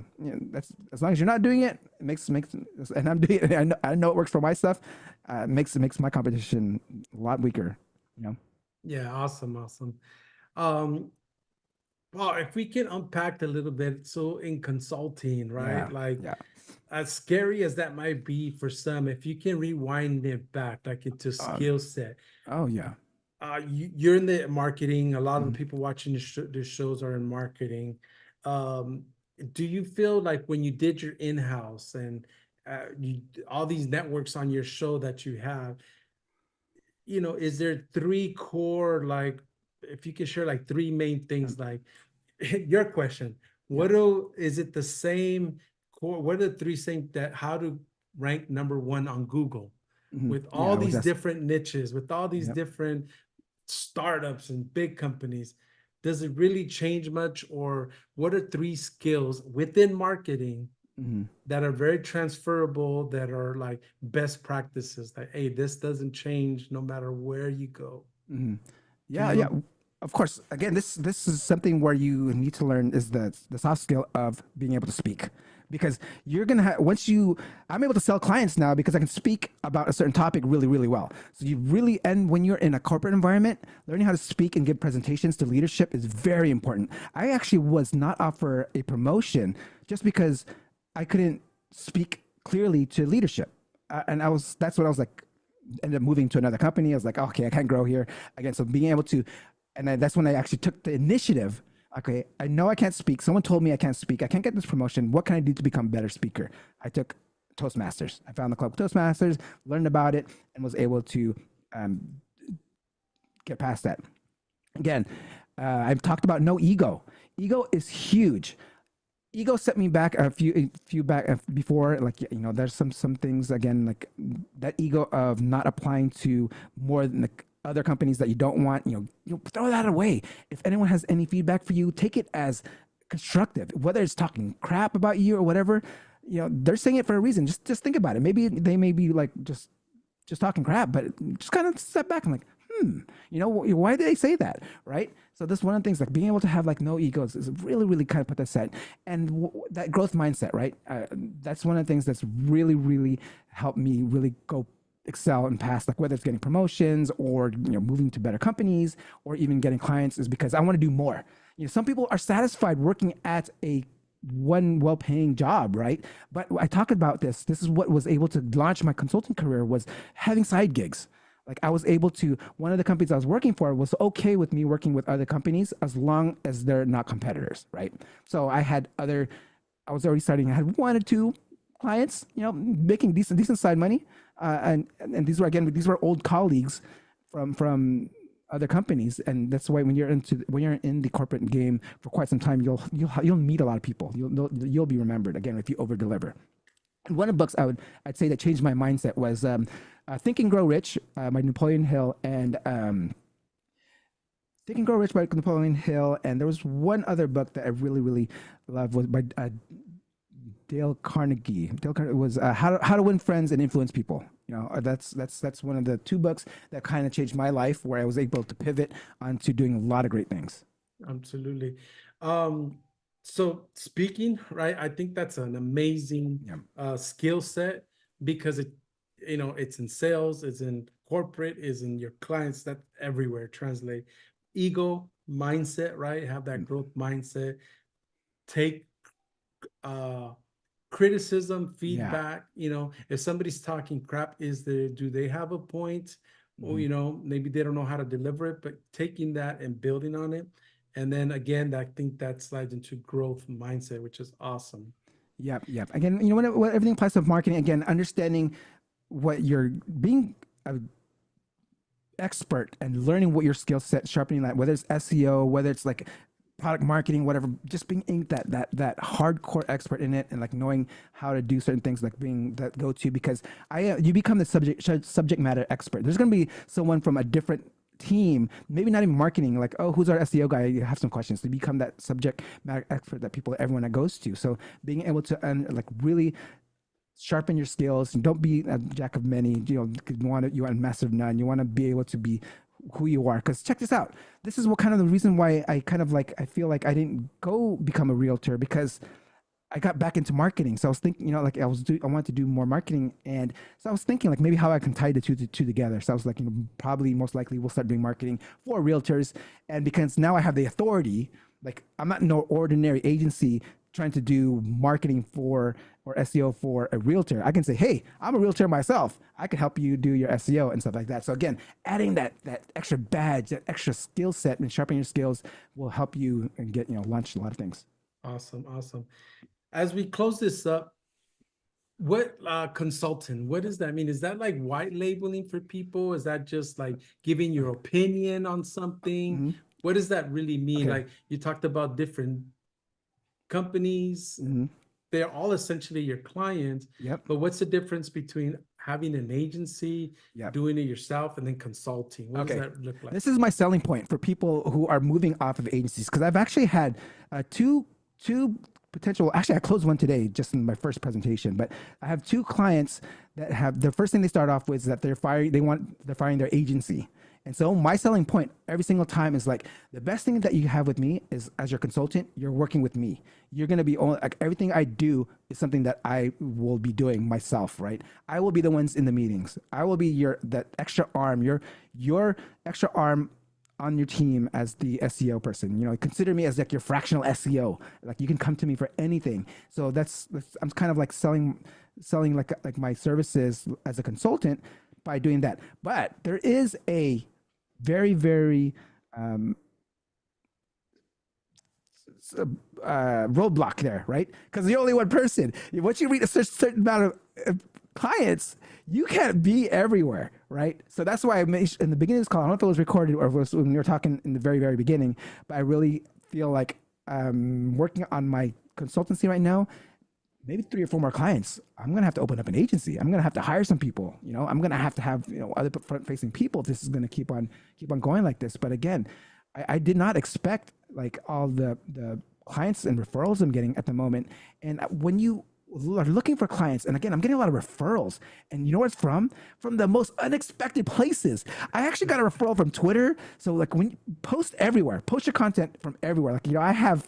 [SPEAKER 2] that's as long as you're not doing it, it makes and I'm doing it. I know it works for my stuff. It makes my competition a lot weaker.
[SPEAKER 1] Yeah, awesome. Um, Well, if we can unpack a little bit, so in consulting, right?
[SPEAKER 2] Yeah,
[SPEAKER 1] Like,
[SPEAKER 2] yeah.
[SPEAKER 1] as scary as that might be for some, if you can rewind it back, like into
[SPEAKER 2] Uh,
[SPEAKER 1] skill set,
[SPEAKER 2] oh yeah.
[SPEAKER 1] you're in the marketing. A lot of the
[SPEAKER 2] Mhm.
[SPEAKER 1] people watching the shows are in marketing. Um, do you feel like when you did your in-house and all these networks on your show that you have, is there three core, like, if you can share like three main things, like your question,
[SPEAKER 2] Yeah.
[SPEAKER 1] is it the same core? What are the three things that how to rank number one on Google with
[SPEAKER 2] Yeah,
[SPEAKER 1] all
[SPEAKER 2] I was
[SPEAKER 1] these
[SPEAKER 2] just
[SPEAKER 1] different niches, with all these
[SPEAKER 2] yep.
[SPEAKER 1] different startups and big companies? Does it really change much? Or what are three skills within marketing that are very transferable, that are like best practices. Like, hey, this doesn't change no matter where you go. Do
[SPEAKER 2] Yeah,
[SPEAKER 1] you
[SPEAKER 2] yeah.
[SPEAKER 1] know?
[SPEAKER 2] Of course. Again, this is something where you need to learn is the soft skill of being able to speak, because you're gonna have once you I'm able to sell clients now because I can speak about a certain topic really really well. So you really and when you're in a corporate environment, learning how to speak and give presentations to leadership is very important. I actually was not offered a promotion just because I couldn't speak clearly to leadership, and I was that's what I was like ended up moving to another company. I was like, okay, I can't grow here again. So being able to, and that's when I actually took the initiative. Okay, I know I can't speak. Someone told me I can't speak. I can't get this promotion. What can I do to become a better speaker? I took Toastmasters. I found the club Toastmasters, learned about it, and was able to um, get past that. Again, I've talked about no ego. Ego is huge. Ego set me back a few back before, like there's some things again like that ego of not applying to more than the other companies that you don't want. You throw that away. If anyone has any feedback for you, take it as constructive, whether it's talking crap about you or whatever. They're saying it for a reason. Just think about it. Maybe they may be like just talking crap, but just kind of step back and like, why did they say that, right? So this one of the things, like being able to have like no egos, is really, really kind of put that set and that growth mindset, right? That's one of the things that's really, really helped me really go excel and pass, like whether it's getting promotions or moving to better companies or even getting clients, is because I want to do more. Some people are satisfied working at a one well-paying job, right? But I talk about this is what was able to launch my consulting career, was having side gigs. Like I was able to, one of the companies I was working for was okay with me working with other companies as long as they're not competitors, right? So I was already starting, I had one or two clients, making decent side money. And these were old colleagues from other companies. And that's why when you're in the corporate game for quite some time, you'll meet a lot of people. You'll be remembered again if you over deliver. And one of the books I'd say that changed my mindset was Think and Grow Rich by Napoleon Hill, and Think and Grow Rich by Napoleon Hill. And there was one other book that I really really loved, was by Dale Carnegie. Dale Carnegie was How to Win Friends and Influence People. That's one of the two books that kind of changed my life, where I was able to pivot onto doing a lot of great things.
[SPEAKER 1] Absolutely. So speaking, right, I think that's an amazing
[SPEAKER 2] Yeah.
[SPEAKER 1] skill set, because it's in sales, it's in corporate, is in your clients, that everywhere translate. Ego mindset, right? Have that growth mindset. Take uh criticism,
[SPEAKER 2] Yeah.
[SPEAKER 1] feedback. If somebody's talking crap, do they have a point? Or
[SPEAKER 2] Mhm.
[SPEAKER 1] maybe they don't know how to deliver it, but taking that and building on it. And then again, I think that slides into growth mindset, which is awesome.
[SPEAKER 2] Yep, yep. Again, what everything applies to marketing. Again, understanding what you're being an expert and learning what your skill set, sharpening that, whether it's SEO, whether it's like product marketing, whatever, just being that hardcore expert in it, and like knowing how to do certain things, like being that go-to, because you become the subject matter expert. There's going to be someone from a different team, maybe not even marketing, like, oh, who's our SEO guy? You have some questions to become that subject matter expert that everyone that goes to. So being able to like really sharpen your skills, and don't be a jack of many. You want a master of none. You want to be able to be who you are. Because check this out. This is what kind of the reason why I feel like I didn't go become a realtor, because I got back into marketing. So I was thinking, like I wanted to do more marketing. And so I was thinking like maybe how I can tie the two together. So I was like, probably most likely we'll start doing marketing for realtors. And because now I have the authority, like I'm not no ordinary agency trying to do marketing for or SEO for a realtor. I can say, hey, I'm a realtor myself. I can help you do your SEO and stuff like that. So again, adding that extra badge, that extra skill set, and sharpening your skills will help you and get launch a lot of things.
[SPEAKER 1] Awesome, awesome. As we close this up, what consultant, what does that mean? Is that like white labeling for people? Is that just like giving your opinion on something?
[SPEAKER 2] Mm-hmm.
[SPEAKER 1] What does that really mean?
[SPEAKER 2] Okay.
[SPEAKER 1] Like, you talked about different companies,
[SPEAKER 2] Mm-hmm.
[SPEAKER 1] they're all essentially your clients,
[SPEAKER 2] Yep.
[SPEAKER 1] but what's the difference between having an agency,
[SPEAKER 2] Yep.
[SPEAKER 1] doing it yourself, and then consulting? What does
[SPEAKER 2] Okay.
[SPEAKER 1] that look like?
[SPEAKER 2] This is my selling point for people who are moving off of agencies, because I've actually had two potential. Actually, I closed one today just in my first presentation, but I have two clients that have the first thing they start off with is that they're firing their agency. And so my selling point every single time is like the best thing that you have with me is as your consultant, you're working with me. You're going to be only like everything I do is something that I will be doing myself, right? I will be the ones in the meetings. I will be that extra arm, your extra arm on your team as the SEO person. You know, consider me as like your fractional SEO. Like you can come to me for anything. So that's I'm kind of like selling like my services as a consultant by doing that. But there is a very very roadblock there, right? Because you're only one person. Once you reach a certain amount of clients, you can't be everywhere, right? So that's why I made in the beginning of this call. I don't know if it was recorded or if it was when we were talking in the very, very beginning, but I really feel like working on my consultancy right now. Maybe 3 or 4 more clients. I'm gonna have to open up an agency. I'm gonna have to hire some people. You know, I'm gonna have to have other front-facing people. This is gonna keep on going like this. But again, I did not expect like all the clients and referrals I'm getting at the moment. And when you are looking for clients, and again, I'm getting a lot of referrals, and you know what's from the most unexpected places. I actually got a referral from Twitter. So like when you post everywhere, post your content from everywhere. Like I have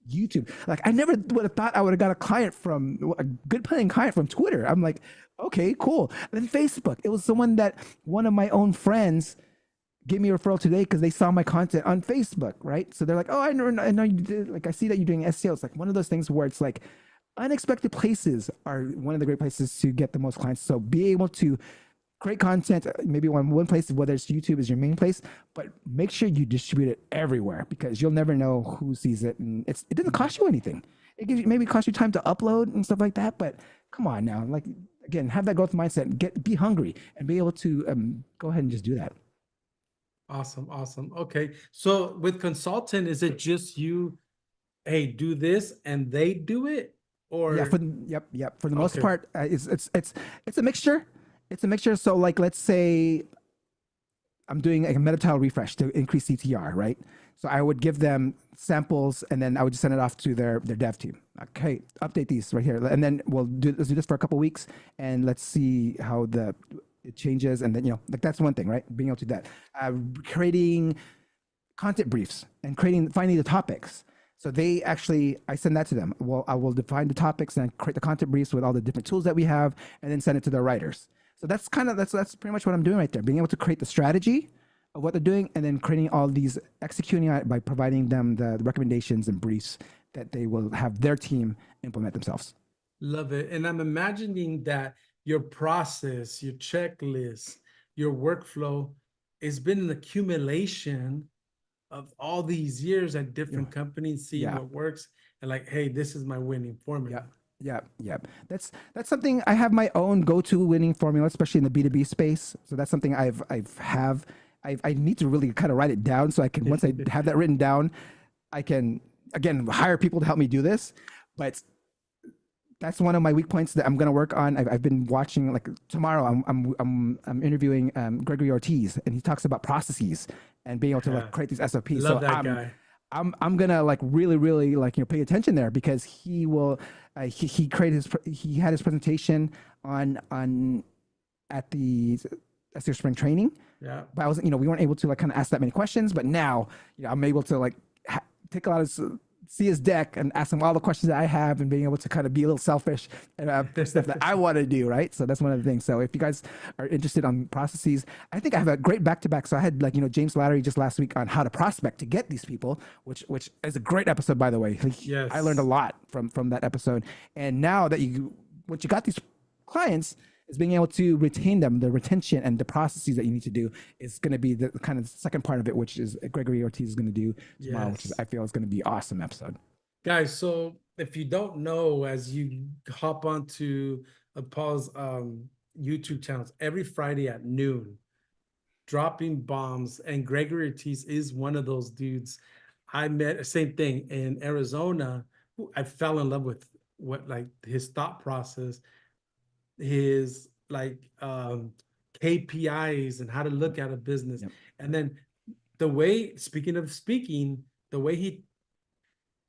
[SPEAKER 2] YouTube. Like I never would have thought I would have got a good paying client from Twitter. I'm like, okay, cool. And then Facebook. It was someone that one of my own friends gave me a referral today because they saw my content on Facebook, right? So they're like, oh, I know you did. Like I see that you're doing SEO. It's like one of those things where it's like unexpected places are one of the great places to get the most clients. So be able to create content, maybe one place, whether it's YouTube is your main place, but make sure you distribute it everywhere because you'll never know who sees it. And it doesn't cost you anything. It gives you, maybe cost you time to upload and stuff like that, but come on now, like again, have that growth mindset, be hungry and be able to go ahead and just do that.
[SPEAKER 1] Awesome. Okay. So with consultant, is it just you, hey, do this and they do it?
[SPEAKER 2] Yeah,
[SPEAKER 1] Or
[SPEAKER 2] yep. For the most
[SPEAKER 1] okay.
[SPEAKER 2] part, it's a mixture. It's a mixture. So like, let's say I'm doing like a meta tile refresh to increase CTR, right? So I would give them samples and then I would just send it off to their dev team. Okay, update these right here, and then let's do this for a couple weeks and let's see how it changes. And then like that's one thing, right? Being able to do that, creating content briefs and finding the topics. So I send that to them. Well, I will define the topics and create the content briefs with all the different tools that we have, and then send it to their writers. So that's pretty much what I'm doing right there. Being able to create the strategy of what they're doing, and then creating all these, executing it by providing them the recommendations and briefs that they will have their team implement themselves.
[SPEAKER 1] Love it. And I'm imagining that your process, your checklist, your workflow has been an accumulation of all these years at different companies, seeing
[SPEAKER 2] Yeah.
[SPEAKER 1] what works and like, hey, this is my winning formula.
[SPEAKER 2] Yeah. That's something I have my own go-to winning formula, especially in the B2B space. So that's something I need to really kind of write it down so I can, once I have that written down, I can again hire people to help me do this. But that's one of my weak points that I'm going to work on. I've been watching, like tomorrow I'm interviewing Gregory Ortiz, and he talks about processes and being able to like create these SOPs.
[SPEAKER 1] Love
[SPEAKER 2] so
[SPEAKER 1] that guy.
[SPEAKER 2] I'm gonna like really like pay attention there because he will he had his presentation on at the SEO spring training.
[SPEAKER 1] Yeah.
[SPEAKER 2] But I was we weren't able to like kind of ask that many questions, but now I'm able to like take a lot of see his deck and ask him all the questions that I have, and being able to kind of be a little selfish and stuff that I want to do, right? So that's one of the things. So if you guys are interested on processes, I think I have a great back-to-back. So I had like, James Lattery just last week on how to prospect to get these people, which is a great episode, by the way.
[SPEAKER 1] Yes.
[SPEAKER 2] I learned a lot from that episode. And now that once you got these clients, is being able to retain them. The retention and the processes that you need to do is going to be the kind of second part of it, which is Gregory Ortiz is going to do tomorrow, which I feel is going to be awesome episode.
[SPEAKER 1] Guys, so if you don't know, as you hop onto Paul's YouTube channels every Friday at noon, dropping bombs, and Gregory Ortiz is one of those dudes. I met, same thing, in Arizona. I fell in love with what, like, his thought process, his like KPIs and how to look at a business. And then the way, speaking of speaking, the way he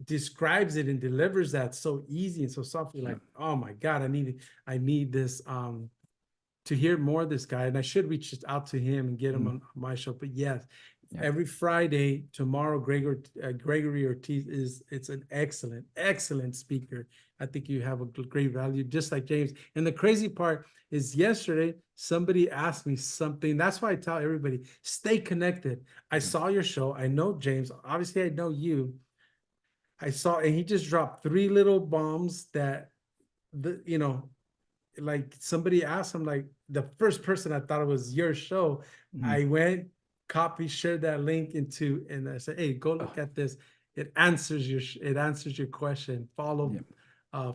[SPEAKER 1] describes it and delivers that so easy and so softly.
[SPEAKER 2] Yeah.
[SPEAKER 1] Like, oh my God, I need this to hear more of this guy, and I should reach out to him and get him on my show. But yes,
[SPEAKER 2] Yeah.
[SPEAKER 1] every Friday tomorrow, Gregory Ortiz it's an excellent speaker. I think you have a great value, just like James. And the crazy part is, yesterday somebody asked me something. That's why I tell everybody, stay connected. I saw your show. I know James. Obviously, I know you. I saw, and he just dropped three little bombs that like somebody asked him, like the first person I thought it was your show. I went, shared that link into, and I said, hey, go look at this. It answers your question. Follow,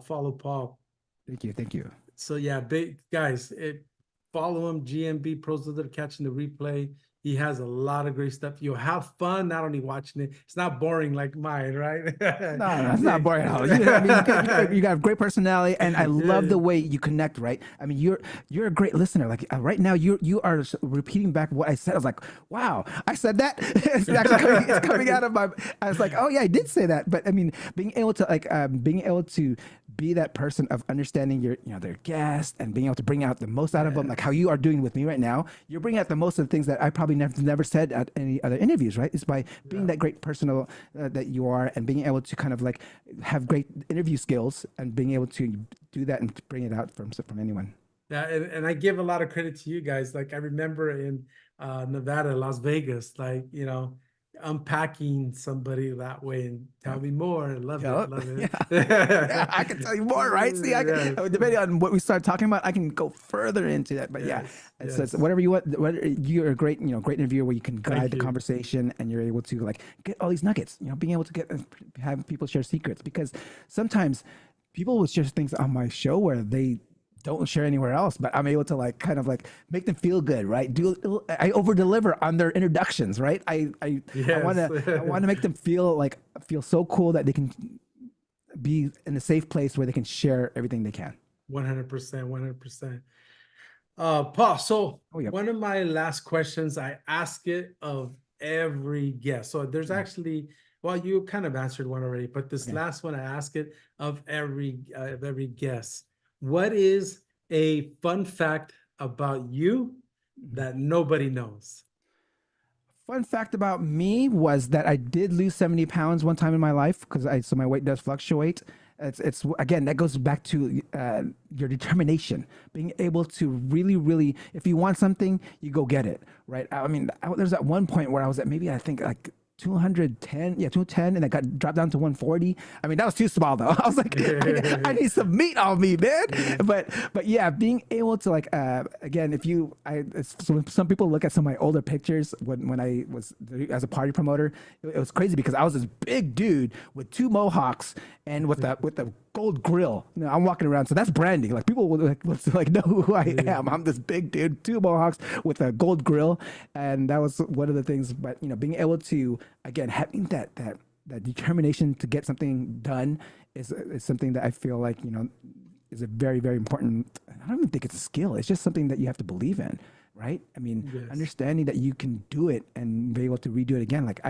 [SPEAKER 1] follow Paul.
[SPEAKER 2] Thank you.
[SPEAKER 1] So yeah, big guys, follow him, GMB Pros that are catching the replay. He has a lot of great stuff. You'll have fun not only watching it. It's not boring like mine, right?
[SPEAKER 2] No, it's not boring at all. I mean, you got a great personality, and I love the way you connect. Right? I mean, you're a great listener. Like right now, you are repeating back what I said. I was like, wow, I said that. It's actually coming out of my. I was like, oh yeah, I did say that. But I mean, being able to be that person of understanding their guest and being able to bring out the most out of them, like how you are doing with me right now. You're bringing out the most of the things that I probably never said at any other interviews, right? It's by being that great personal that you are, and being able to kind of like have great interview skills and being able to do that and bring it out from anyone.
[SPEAKER 1] Yeah, and I give a lot of credit to you guys. Like I remember in Nevada, Las Vegas, like, unpacking somebody that way and tell me more. Love it, love it.
[SPEAKER 2] Yeah, I can tell you more, right? See, depending on what we start talking about, I can go further into that. But it's whatever you want. Whether you're a great, great interviewer where you can guide the conversation and you're able to like get all these nuggets. Being able to have people share secrets, because sometimes people will share things on my show where they don't share anywhere else, but I'm able to like kind of like make them feel good, right? I over deliver on their introductions, right? I want to make them feel so cool that they can be in a safe place where they can share everything they can.
[SPEAKER 1] 100%, 100%. Paul, so one of my last questions, I ask it of every guest. So there's actually, well, you kind of answered one already, but this last one, I ask it of every guest. What is a fun fact about you that nobody knows?
[SPEAKER 2] Fun fact about me was that I did lose 70 pounds one time in my life, so my weight does fluctuate. It's again, that goes back to your determination, being able to really, if you want something, you go get it, right? I mean, there's at one point where I was at maybe, I think like 210, and I got dropped down to 140. I mean, that was too small though. I was like, I need some meat on me, man. But yeah, being able to like, again, some people look at some of my older pictures when I was as a party promoter, it was crazy because I was this big dude with two mohawks and with the gold grill. I'm walking around, so that's branding. Like people will like know who I am. I'm this big dude, two mohawks with a gold grill, and that was one of the things. But being able to again having that determination to get something done is something that I feel like is a very, very important. I don't even think it's a skill. It's just something that you have to believe in. Right? I mean, understanding that you can do it and be able to redo it again. Like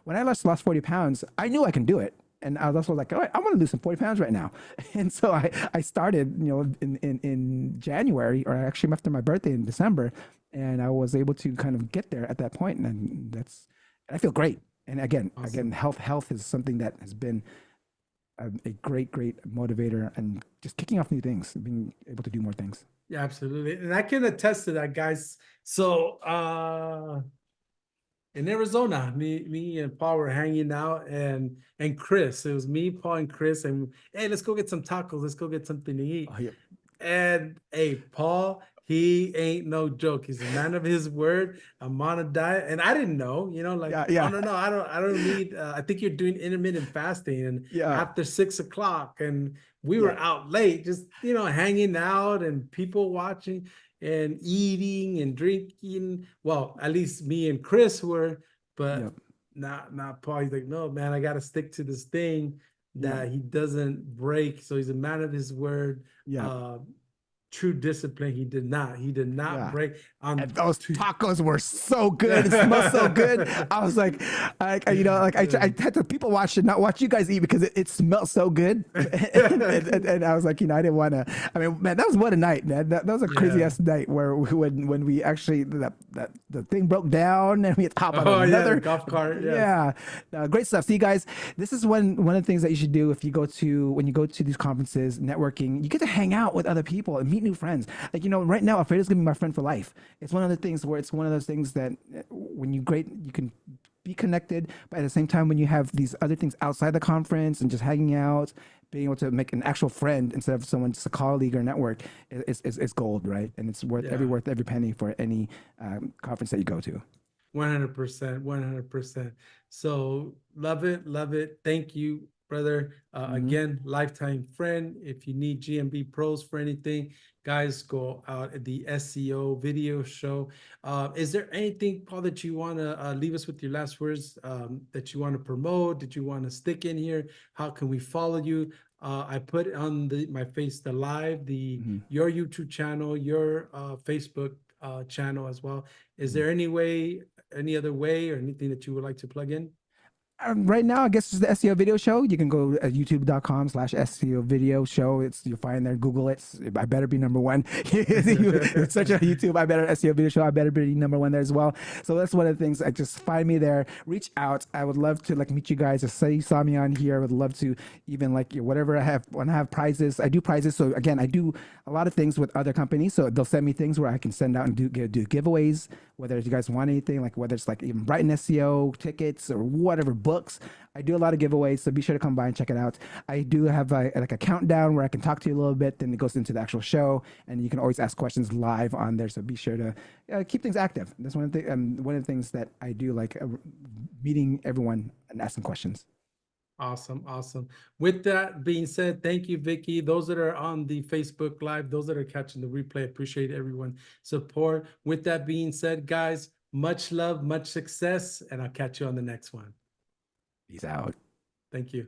[SPEAKER 2] when I lost 40 pounds, I knew I can do it. And I was also like, all right, I want to lose some 40 pounds right now. And so I started, in January, or actually after my birthday in December, and I was able to kind of get there at that point. And I feel great. And again, health is something that has been a great motivator, and just kicking off new things, being able to do more things.
[SPEAKER 1] Yeah, absolutely. And I can attest to that, guys. So in Arizona, me and Paul were hanging out, and Chris. It was me, Paul, and Chris, and hey, let's go get some tacos. Let's go get something to eat.
[SPEAKER 2] Oh, yeah.
[SPEAKER 1] And hey, Paul, he ain't no joke. He's a man of his word. I'm on a diet, and I didn't know. Oh no, I don't need. I think you're doing intermittent fasting, and after 6 o'clock, and we were out late, just hanging out and people watching and eating and drinking. Well, at least me and Chris were, but not Paul. He's like, no, man, I got to stick to this thing that he doesn't break. So he's a man of his word. true discipline. He did not. He did not
[SPEAKER 2] Yeah.
[SPEAKER 1] break on
[SPEAKER 2] And those
[SPEAKER 1] two.
[SPEAKER 2] tacos were so good. It smelled so good. I was like, I had to people watch it, not watch you guys eat because it smelled so good. And I was like, I didn't want to. I mean, man, that was what a night, man. That was a crazy
[SPEAKER 1] Yeah.
[SPEAKER 2] ass night where when we actually the thing broke down and we had to hop on
[SPEAKER 1] Oh yeah, the
[SPEAKER 2] another.
[SPEAKER 1] golf cart. Yes.
[SPEAKER 2] Yeah, great stuff. See, guys, this is one of the things that you should do if you go to when you go to these conferences, networking. You get to hang out with other people and meet new friends. Like right now, Alfredo's gonna be my friend for life. It's one of the things where it's one of those things that when you can be connected, but at the same time, when you have these other things outside the conference and just hanging out, being able to make an actual friend instead of someone just a colleague or network is gold, right? And it's worth
[SPEAKER 1] Yeah.
[SPEAKER 2] every penny for any conference that you go to.
[SPEAKER 1] 100%, 100%. So love it, love it. Thank you, brother. Again, lifetime friend. If you need GMB pros for anything, guys, go out at the SEO video show. Is there anything, Paul, that you want to leave us with your last words, that you want to promote, that you want to stick in here? How can we follow you? I put on my face the live, your YouTube channel, your Facebook channel as well. Is there any other way or anything that you would like to plug in?
[SPEAKER 2] Right now, I guess it's the SEO video show. You can go to youtube.com/SEO video show. You'll find there, Google it. I better be number one. It's such a YouTube. I better SEO video show. I better be number one there as well. So that's one of the things. Just find me there, reach out. I would love to meet you guys. Just say you saw me on here. I would love to even whatever I have. When I have prizes, I do prizes. So again, I do a lot of things with other companies. So they'll send me things where I can send out and do giveaways. Whether you guys want anything, whether it's even Brighton SEO tickets or whatever, books. I do a lot of giveaways, so be sure to come by and check it out. I do have a countdown where I can talk to you a little bit, then it goes into the actual show, and you can always ask questions live on there. So be sure to keep things active. That's one of the things that I do, meeting everyone and asking questions.
[SPEAKER 1] Awesome, awesome. With that being said, thank you, Vicky. Those that are on the Facebook Live, those that are catching the replay, appreciate everyone support. With that being said, guys, much love, much success, and I'll catch you on the next one.
[SPEAKER 2] Peace out.
[SPEAKER 1] Thank you.